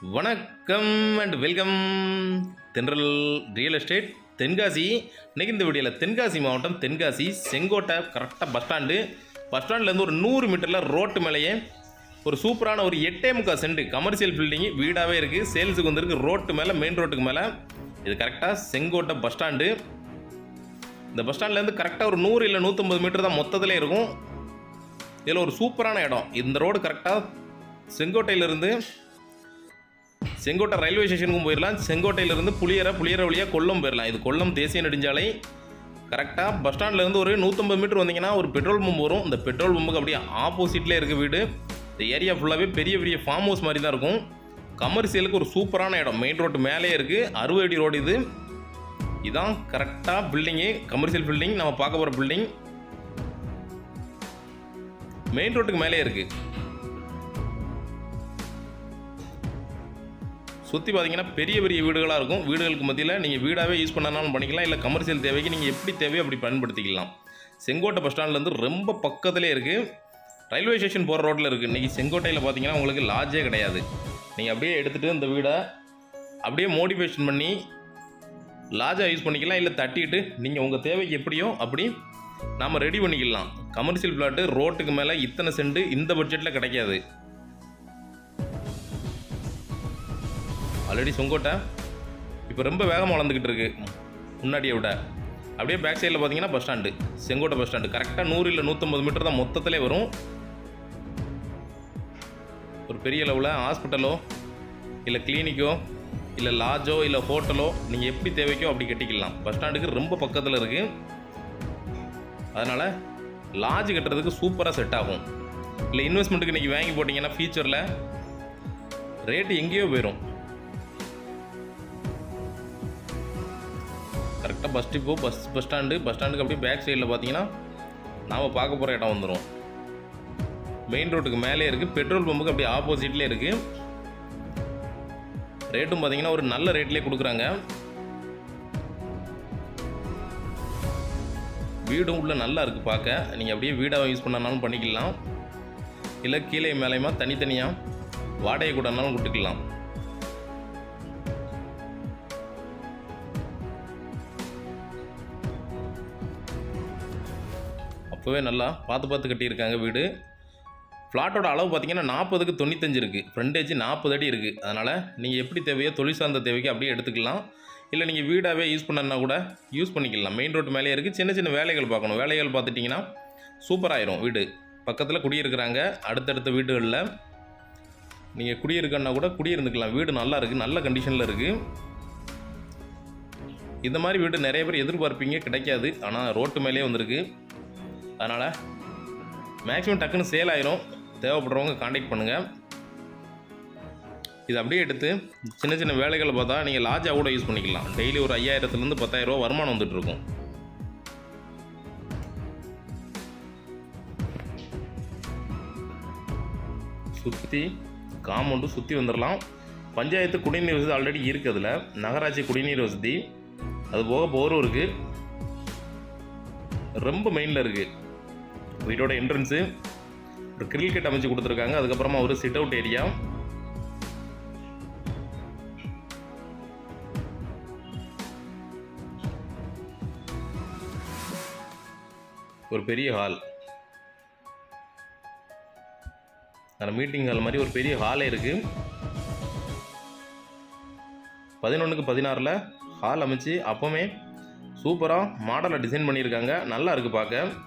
வணக்கம் and welcome தென்றல் real estate Tenkasi. இன்றைக்கி இந்த வீடியோவில் தென்காசி மாவட்டம் தென்காசி செங்கோட்டை கரெக்டாக பஸ் ஸ்டாண்ட்லேருந்து ஒரு 100 மீட்டரில் ரோட்டு மேலேயே ஒரு சூப்பரான ஒரு 8.25 சென்ட் கமர்ஷியல் பில்டிங்கு வீடாகவே இருக்குது. சேல்ஸுக்கு வந்துருக்கு. ரோட்டு மேலே, மெயின் ரோட்டுக்கு மேலே. இது கரெக்டாக செங்கோட்டை பஸ் ஸ்டாண்டு. இந்த பஸ் ஸ்டாண்ட்லேருந்து கரெக்டாக ஒரு 100 இல்லை 150 மீட்டர் தான் மொத்தத்திலே இருக்கும். இதில் ஒரு சூப்பரான இடம். இந்த ரோடு கரெக்டாக செங்கோட்டையிலிருந்து செங்கோட்டை ரயில்வே ஸ்டேஷனுக்கும் போயிடலாம். செங்கோட்டையிலிருந்து புளியரை வழியாக கொல்லம் போயிடலாம். இது கொல்லம் தேசிய நெடுஞ்சாலை. கரெக்டாக பஸ் ஸ்டாண்ட்லேருந்து ஒரு 150 மீட்டர் வந்தீங்கன்னா ஒரு பெட்ரோல் பம்ப் வரும். இந்த பெட்ரோல் பம்புக்கு அப்படியே ஆப்போசிட்லேயே இருக்குது வீடு. இந்த ஏரியா ஃபுல்லாகவே பெரிய பெரிய ஃபார்ம் ஹவுஸ் மாதிரி தான் இருக்கும். கமர்ஷியலுக்கு ஒரு சூப்பரான இடம். மெயின் ரோட்டு மேலே இருக்குது. 60 அடி ரோடு இது. இதுதான் கரெக்டாக பில்டிங்கு, கமர்ஷியல் பில்டிங். நம்ம பார்க்க போகிற பில்டிங் மெயின் ரோட்டுக்கு மேலே இருக்குது. சுற்றி பார்த்தீங்கன்னா பெரிய பெரிய வீடுகளாக இருக்கும். வீடுகளுக்கு மத்தியில் நீங்கள் வீடாகவே யூஸ் பண்ணனாலும் பண்ணிக்கலாம், இல்லை கமர்ஷியல் தேவைக்கு நீங்கள் எப்படி தேவையோ அப்படி பயன்படுத்திக்கலாம். செங்கோட்டை பஸ் ஸ்டாண்ட்லேருந்து ரொம்ப பக்கத்துலேயே இருக்குது. ரயில்வே ஸ்டேஷன் போகிற ரோட்டில் இருக்குது. இன்றைக்கி செங்கோட்டையில் பார்த்தீங்கன்னா உங்களுக்கு லாட்ஜே கிடையாது. நீங்கள் அப்படியே எடுத்துகிட்டு இந்த வீடை அப்படியே மோடிஃபிகேஷன் பண்ணி லாட்ஜாக யூஸ் பண்ணிக்கலாம், இல்லை தட்டிட்டு நீங்கள் உங்கள் தேவைக்கு எப்படியோ அப்படி நாம் ரெடி பண்ணிக்கலாம். கமர்ஷியல் பிளாட்டு ரோட்டுக்கு மேலே இத்தனை சென்ட் இந்த பட்ஜெட்டில் கிடைக்காது. ஆல்ரெடி செங்கோட்டை இப்போ ரொம்ப வேகமாக வளர்ந்துக்கிட்டு இருக்குது முன்னாடியை விட. அப்படியே பேக் சைடில் பார்த்தீங்கன்னா bus stand, Sengottai bus stand. கரெக்டாக 100 இல்லை 150 மீட்டர் தான் மொத்தத்திலே வரும். ஒரு பெரிய லெவலில் ஹாஸ்பிட்டலோ இல்லை கிளினிக்கோ இல்லை லாட்ஜோ இல்லை ஹோட்டலோ நீங்கள் எப்படி தேவைக்கோ அப்படி கட்டிக்கலாம். பஸ் ஸ்டாண்டுக்கு ரொம்ப பக்கத்தில் இருக்குது. அதனால் லாட்ஜ் கட்டுறதுக்கு சூப்பராக செட் ஆகும். இல்லை இன்வெஸ்ட்மெண்ட்டுக்கு இன்றைக்கி வாங்கி போட்டிங்கன்னா ஃபியூச்சரில் ரேட்டு எங்கேயோ போயிடும். கரெக்டாக பஸ் டிப்போ பஸ் ஸ்டாண்டுக்கு அப்படியே பேக் சைடில் பார்த்தீங்கன்னா நாம் பார்க்க போகிற இடம் வந்துடும். மெயின் ரோட்டுக்கு மேலே இருக்குது. பெட்ரோல் பம்புக்கு அப்படியே ஆப்போசிட்லேயே இருக்குது. ரேட்டும் பார்த்தீங்கன்னா ஒரு நல்ல ரேட்லேயே கொடுக்குறாங்க. வீடும் உள்ள நல்லா இருக்குது பார்க்க. நீங்கள் அப்படியே வீடாக யூஸ் பண்ணனாலும் பண்ணிக்கலாம், இல்லை கீழே மேலேயுமா தனித்தனியாக வாடகை கூடனாலும் கொடுத்துக்கலாம். அப்போவே நல்லா பார்த்து கட்டியிருக்காங்க வீடு. ஃப்ளாட்டோட அளவு பார்த்தீங்கன்னா 40க்கு 95 இருக்குது. ஃப்ரண்டேஜ் 40 அடி இருக்குது. அதனால் நீங்கள் எப்படி தேவையோ தொழில் சார்ந்த தேவைக்கு அப்படியே எடுத்துக்கலாம், இல்லை நீங்கள் வீடாகவே யூஸ் பண்ணனா கூட யூஸ் பண்ணிக்கலாம். மெயின் ரோட்டு மேலே இருக்குது. சின்ன சின்ன வேலைகள் பார்க்கணும். வேலைகள் பார்த்துட்டிங்கன்னா சூப்பராகிடும் வீடு. பக்கத்தில் குடியிருக்கிறாங்க. அடுத்தடுத்த வீடுகளில் நீங்கள் குடியிருக்கன்னா கூட குடியிருந்துக்கலாம். வீடு நல்லா இருக்குது, நல்ல கண்டிஷனில் இருக்குது. இந்த மாதிரி வீடு நிறைய பேர் எதிர்பார்ப்பீங்க, கிடைக்காது. ஆனால் ரோட்டு மேலே வந்திருக்கு. அதனால் மேக்ஸிமம் டக்குன்னு சேல் ஆயிரும். தேவைப்படுறவங்க காண்டாக்ட் பண்ணுங்கள். இது அப்படியே எடுத்து சின்ன சின்ன வேலைகளை பார்த்தா நீங்கள் லாட்ஜாக கூட யூஸ் பண்ணிக்கலாம். டெய்லி ஒரு 5000லேருந்து 10,000 ரூபா வருமானம் வந்துட்டுருக்கும். சுற்றி காம்பவுண்டு சுற்றி வந்துடலாம். பஞ்சாயத்து குடிநீர் வசதி ஆல்ரெடி இருக்குது. அதில் நகராட்சி குடிநீர் வசதி, அது போக போரும் இருக்குது. ரொம்ப மெயினில் இருக்குது. வீட்டோட என்ட்ரன்ஸு ஒரு கிரில் கட் அமைச்சு கொடுத்துருக்காங்க. அதுக்கப்புறமா ஒரு சிட் அவுட் ஏரியா, ஒரு பெரிய ஹால், அந்த மீட்டிங் ஹால் மாதிரி ஒரு பெரிய ஹாலே இருக்குது. 11க்கு 16 ஹால் அமைச்சு அப்போவுமே சூப்பராக மாடலாக டிசைன் பண்ணியிருக்காங்க. நல்லா இருக்குது பார்க்க.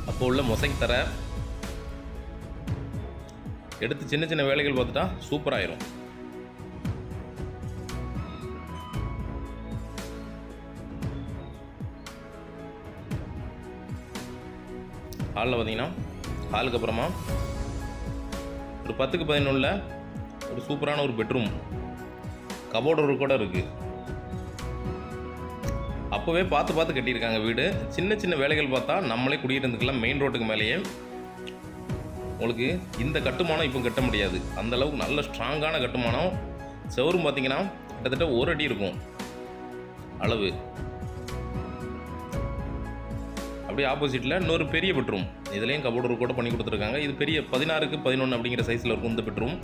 அப்போ உள்ள மொசைக் தர எடுத்து சின்ன சின்ன வேலைகள் பார்த்துட்டா சூப்பராகிடும். ஹாலில் பார்த்தீங்கன்னா ஹாலுக்கு அப்புறமா ஒரு 10க்கு 11 ஒரு சூப்பரான ஒரு பெட்ரூம், கபோர்டு கூட இருக்குது. அப்போவே பார்த்து கட்டியிருக்காங்க வீடு. சின்ன சின்ன வேலைகள் பார்த்தா நம்மளே குடியிருந்துக்கலாம். மெயின் ரோட்டுக்கு மேலேயே உங்களுக்கு இந்த கட்டுமானம் இப்போ கட்ட முடியாது. அந்தளவுக்கு நல்ல ஸ்ட்ராங்கான கட்டுமானம். செவரும் பார்த்தீங்கன்னா கிட்டத்தட்ட 1 அடி இருக்கும் அளவு. அப்படியே ஆப்போசிட்டில் இன்னொரு பெரிய பெட்ரூம், இதுலேயும் கபோர்டு கூட பண்ணி கொடுத்துருக்காங்க. இது பெரிய 16க்கு 11 அப்படிங்கிற சைஸில் இருக்கும் இந்த பெட்ரூம்.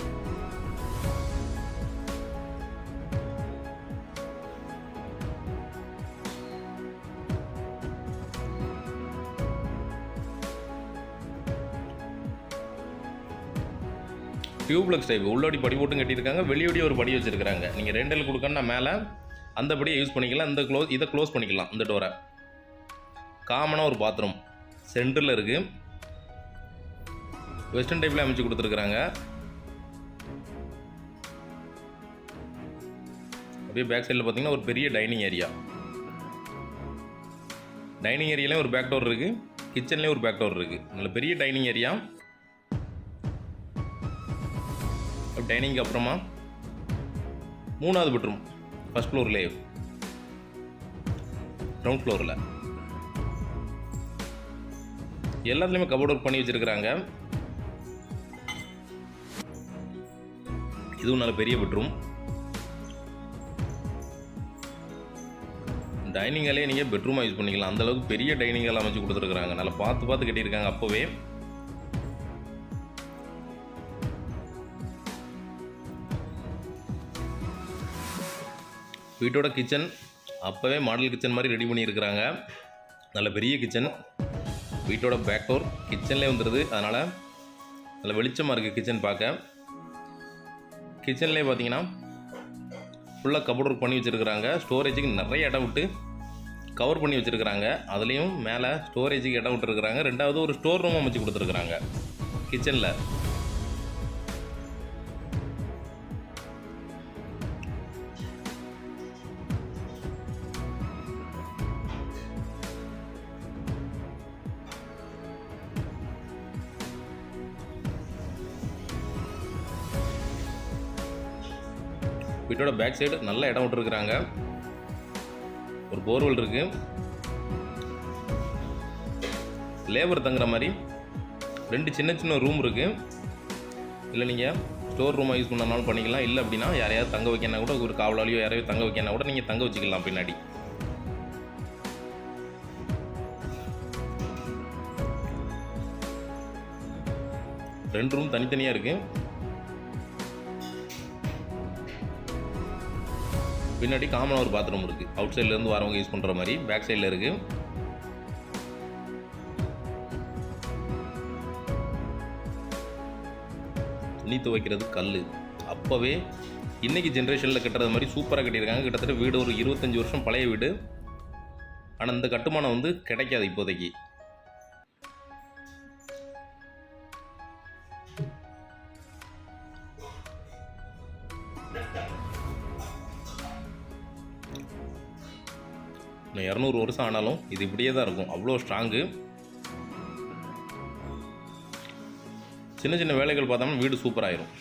டியூப்லெக்ஸ் டைப், உள்ளோடி படி போட்டும் கட்டியிருக்காங்க, வெளியோடி ஒரு படி வச்சுருக்காங்க. நீங்கள் ரெண்டல் கொடுக்கணும்னா மேலே அந்த படியை யூஸ் பண்ணிக்கலாம். இதை க்ளோஸ் பண்ணிக்கலாம். இந்த டோரை காமனாக ஒரு பாத்ரூம் சென்டரில் இருக்குது. வெஸ்டர்ன் டைப்பில் அமைச்சு கொடுத்துருக்குறாங்க. அப்படியே பேக் சைடில் பார்த்தீங்கன்னா ஒரு பெரிய டைனிங் ஏரியா. டைனிங் ஏரியாலையும் ஒரு பேக் டோர் இருக்குது, கிச்சன்லேயும் ஒரு பேக் டோர் இருக்குது. நல்ல பெரிய டைனிங் ஏரியா. டைனிங்க்கு அப்புறமா 3வது பெட்ரூம், ஃபர்ஸ்ட் ஃப்ளோர்லேயே, கிரவுண்ட் ஃப்ளோரில் எல்லாத்துலேயுமே கபோர்ட் ஒர்க் பண்ணி வச்சுருக்குறாங்க. இதுவும் நல்ல பெரிய பெட்ரூம். டைனிங் ஹாலே நீங்கள் பெட்ரூமாக யூஸ் பண்ணிக்கலாம். அந்தளவுக்கு பெரிய டைனிங் ஹால் அமைச்சு கொடுத்துருக்குறாங்க. நல்லா பார்த்து பார்த்து கட்டியிருக்காங்க அப்போவே. வீட்டோட கிச்சன் அப்போவே மாடல் கிச்சன் மாதிரி ரெடி பண்ணியிருக்கிறாங்க. நல்ல பெரிய கிச்சன். வீட்டோட பேக் டோர் கிச்சன்லேயே வந்துடுது, அதனால் நல்ல வெளிச்சமாக இருக்குது கிச்சன் பார்க்க. கிச்சன்லேயே பார்த்தீங்கன்னா ஃபுல்லாக கபோர்ட் ஒர்க் பண்ணி வச்சுருக்குறாங்க. ஸ்டோரேஜுக்கு நிறைய இடம் விட்டு கவர் பண்ணி வச்சுருக்குறாங்க. அதுலேயும் மேலே ஸ்டோரேஜுக்கு இடம் விட்டுருக்குறாங்க. 2வது ஒரு ஸ்டோர் ரூம் அமைச்சு கொடுத்துருக்குறாங்க கிச்சனில். வீட்டோட பேக் சைடு நல்ல இடம் விட்டுருக்குறாங்க. ஒரு போர்வெல் இருக்கு. லேபர் தங்குற மாதிரி 2 சின்ன சின்ன ரூம் இருக்கு. இல்லை நீங்கள் ஸ்டோர் ரூமாக யூஸ் பண்ணனாலும் பண்ணிக்கலாம். இல்லை அப்படின்னா யாரையாவது தங்க வைக்கனா கூட, ஒரு காவலாளியோ யாரையாவது தங்க வைக்கனா கூட நீங்கள் தங்க வச்சுக்கலாம் பின்னாடி. ரெண்டு ரூம் தனித்தனியாக இருக்குது. பின்னாடி காமனாக ஒரு பாத்ரூம் இருக்குது. அவுட் சைட்லேருந்து வரவங்க யூஸ் பண்ணுற மாதிரி பேக் சைடில் இருக்குது. துணி துவைக்கிறது கல் அப்போவே இன்றைக்கி ஜென்ரேஷனில் கட்டுறது மாதிரி சூப்பராக கட்டியிருக்காங்க. கிட்டத்தட்ட வீடு ஒரு 25 வருஷம் பழைய வீடு. ஆனால் இந்த கட்டுமானம் வந்து கிடைக்காது இப்போதைக்கு. இன்னும் 200 வருஷம் ஆனாலும் இது இப்படியே தான் இருக்கும். அவ்வளோ ஸ்ட்ராங்கு. சின்ன சின்ன வேலைகள் பார்த்தோம்னா வீடு சூப்பராகிடும்.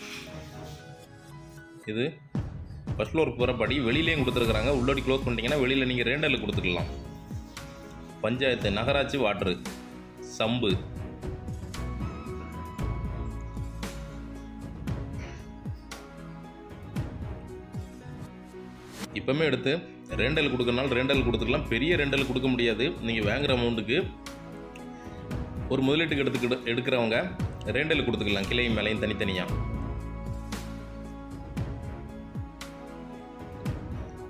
இது ஃபர்ஸ்ட் ஃப்ளோருக்கு போகிற படி வெளியிலேயும் கொடுத்துருக்குறாங்க. உள்ளோடி க்ளோஸ் பண்ணிட்டீங்கன்னா வெளியில் நீங்கள் ரெண்டல் கொடுத்துக்கலாம். பஞ்சாயத்து, நகராட்சி வாட்ரு, சம்பு, இப்போமே எடுத்து ரெண்டல் கொடுக்கறனால ரெண்டல் கொடுத்துக்கலாம். பெரிய ரெண்டல் கொடுக்க முடியாது. நீங்கள் வாங்குகிற அமௌண்ட்டுக்கு ஒரு முதலீட்டுக்கு எடுக்கிறவங்க ரெண்டல் கொடுத்துக்கலாம். கிளையும் மேலையும் தனித்தனியாக.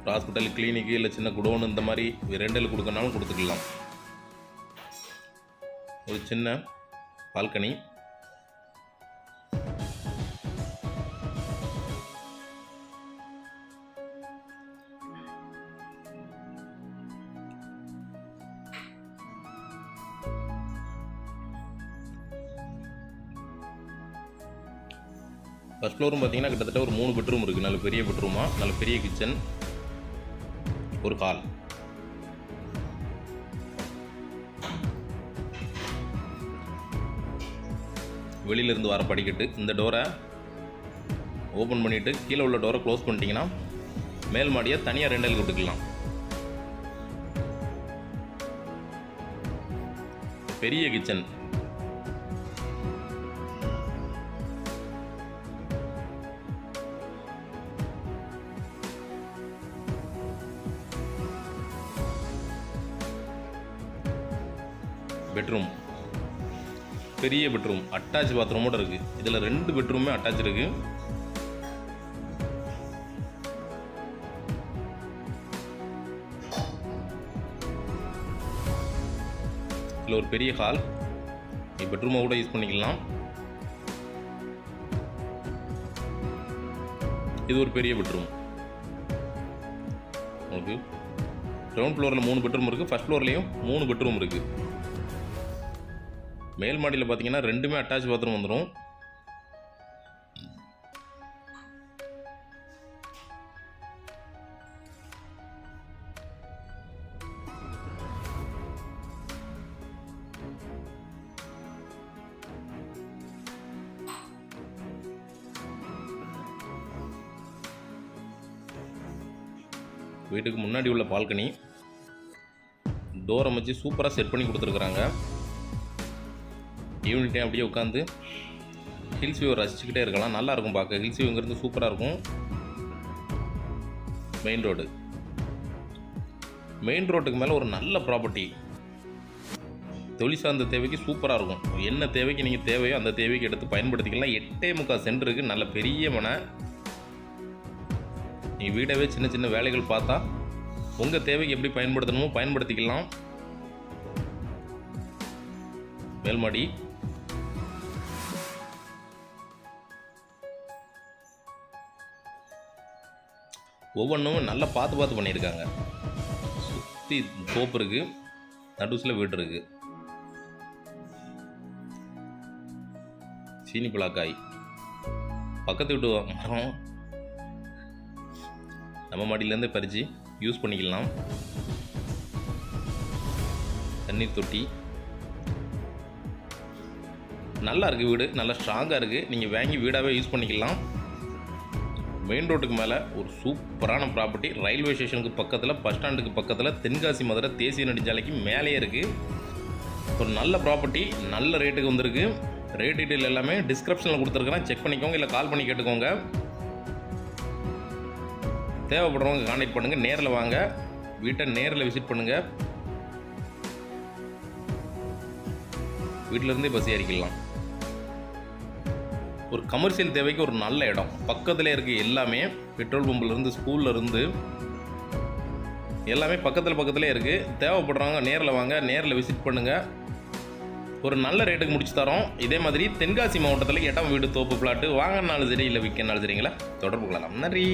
ஹாஸ்பிட்டல், கிளினிக்கு, இல்லை சின்ன குடோன் இந்த மாதிரி ரெண்டல் கொடுக்கறனாலும் கொடுத்துக்கலாம். ஒரு சின்ன பால்கனி. ஃபர்ஸ்ட் ஃப்ளோரும் பார்த்தீங்கன்னா கிட்டத்தட்ட ஒரு 3 பெட்ரூம் இருக்குது. நல்ல பெரிய பெட்ரூமாக, நல்ல பெரிய கிச்சன், ஒரு ஹால். வெளியிலேருந்து வர படிக்கட்டு. இந்த டோரை ஓப்பன் பண்ணிவிட்டு கீழே உள்ள டோரை க்ளோஸ் பண்ணிட்டீங்கன்னா மேல் மாடியை தனியாக ரெண்டல் கொடுத்துக்கலாம். பெரிய கிச்சன். பெட்ரூம், பெரிய பெட்ரூம், அட்டாச் பாத்ரூமோட இருக்குது. இதில் 2 பெட்ரூமே அட்டாச் இருக்குது. இதில் ஒரு பெரிய ஹால், பெட்ரூமை கூட யூஸ் பண்ணிக்கலாம். இது ஒரு பெரிய பெட்ரூம். உங்களுக்கு கிரவுண்ட் ஃப்ளோரில் 3 பெட்ரூம் இருக்குது, ஃபர்ஸ்ட் ஃப்ளோர்லேயும் 3 பெட்ரூம் இருக்குது. மேல் மாடியில் பார்த்தீங்கன்னா 2மே அட்டாச் பாத்ரூம் வந்துடும். வீட்டுக்கு முன்னாடி உள்ள பால்கனி டோர் அமைச்சு சூப்பராக செட் பண்ணி கொடுத்துருக்குறாங்க. ஈவினிங் டைம் அப்படியே உட்காந்து ஹில்ஸ் வியூ ரசிச்சுக்கிட்டே இருக்கலாம். நல்லாயிருக்கும் பார்க்க. ஹில்ஸ் வியூங்கிறது சூப்பராக இருக்கும். மெயின் ரோட்டுக்கு மேலே ஒரு நல்ல ப்ராப்பர்ட்டி. தொழில் சார்ந்த தேவைக்கு சூப்பராக இருக்கும். என்ன தேவைக்கு நீங்கள் தேவையோ அந்த தேவைக்கு எடுத்து பயன்படுத்திக்கலாம். 8.25 சென்டருக்கு நல்ல பெரிய மனை. நீங்கள் வீடவே சின்ன சின்ன வேலைகள் பார்த்தா உங்கள் தேவைக்கு எப்படி பயன்படுத்தணுமோ பயன்படுத்திக்கலாம். மேல்மாடி, ஒவ்வொன்றும் நல்லா பார்த்து பண்ணியிருக்காங்க. சுற்றி தோப்பு இருக்குது, நடுசில் வீடு இருக்குது. சீனி பலாக்காய், பக்கத்து வீட்டு மரம் நம்ம மாடியிலேருந்து பறித்து யூஸ் பண்ணிக்கலாம். தண்ணீர் தொட்டி நல்லா இருக்குது. வீடு நல்லா ஸ்ட்ராங்காக இருக்குது. நீங்கள் வாங்கி வீடாகவே யூஸ் பண்ணிக்கலாம். மெயின் ரோட்டுக்கு மேலே ஒரு சூப்பரான ப்ராப்பர்ட்டி. ரயில்வே ஸ்டேஷனுக்கு பக்கத்தில், பஸ் ஸ்டாண்டுக்கு பக்கத்தில், தென்காசி மதுரை தேசிய நெடுஞ்சாலைக்கு மேலேயே இருக்குது. ஒரு நல்ல ப்ராப்பர்ட்டி, நல்ல ரேட்டுக்கு வந்திருக்கு. ரேட் டீட்டெயில் எல்லாமே டிஸ்கிரிப்ஷனில் கொடுத்துருக்குறேன். செக் பண்ணிக்கோங்க, இல்லை கால் பண்ணி கேட்டுக்கோங்க. தேவைப்படுறவங்க கான்டாக்ட் பண்ணுங்கள். நேரில் வாங்க, வீட்டை நேரில் விசிட் பண்ணுங்கள். வீட்டிலேருந்தே பஸ் ஏறிக்கலாம். ஒரு கமர்ஷியல் தேவைக்கு ஒரு நல்ல இடம். பக்கத்தில் இருக்க எல்லாமே, பெட்ரோல் பம்பிலேருந்து ஸ்கூல்லேருந்து எல்லாமே பக்கத்தில் இருக்குது. தேவைப்படுறவங்க நேரில் வாங்க, நேரில் விசிட் பண்ணுங்கள். ஒரு நல்ல ரேட்டுக்கு முடிச்சு தரோம். இதே மாதிரி தென்காசி மாவட்டத்தில் இடம், வீடு, தோப்பு, பிளாட்டு வாங்கினாலும் சரி, இல்லை விற்கனாலும் சரிங்களா, தொடர்பு கொள்ளலாம். நன்றி.